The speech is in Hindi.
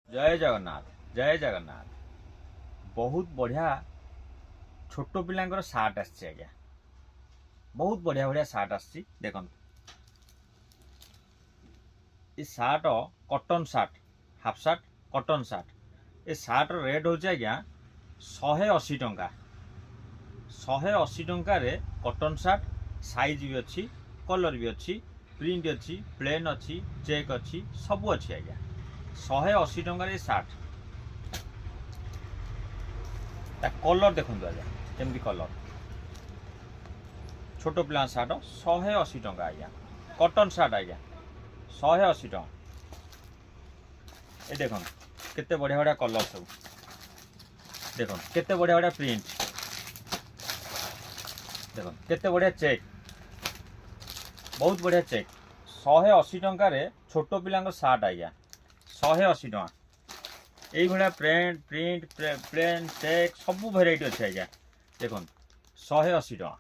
जय जगन्नाथ जय जगन्नाथ। बहुत बढ़िया छोट पिलांकर सार्ट आछि आज्ञा, बहुत बढ़िया बढ़िया सार्ट आछि। देखो ये shirt cotton shirt, half shirt cotton shirt. ये सार्ट रेट होचे आज्ञा 180 टंका। 180 टंका रे कॉटन सार्ट साइज भी अच्छी, कलर भी अच्छी, प्रिंट अच्छी, प्लेन अच्छी, चेक अच्छी, सब अच्छी आज्ञा। 180 टंका ये सार्ट। ता कलर देखो आज्ञा केमती कलर। छोट पिला सार्ट 180 टंका आज्ञा। कॉटन सार्ट आज्ञा 180 टंका। ये देखो केते बढ़िया बढ़िया कलर सब, देखो केते बढ़िया बढ़िया प्रिंट, देखो केते बढ़िया चेक, बहुत बढ़िया चेक। 180 टंका रे छोट पिला सार्ट आज्ञा 180 टंका। यही भाया प्रिंट प्रिंट प्लेन चेक सब भेराइटी अच्छे आज्ञा। देखो 180 टंका।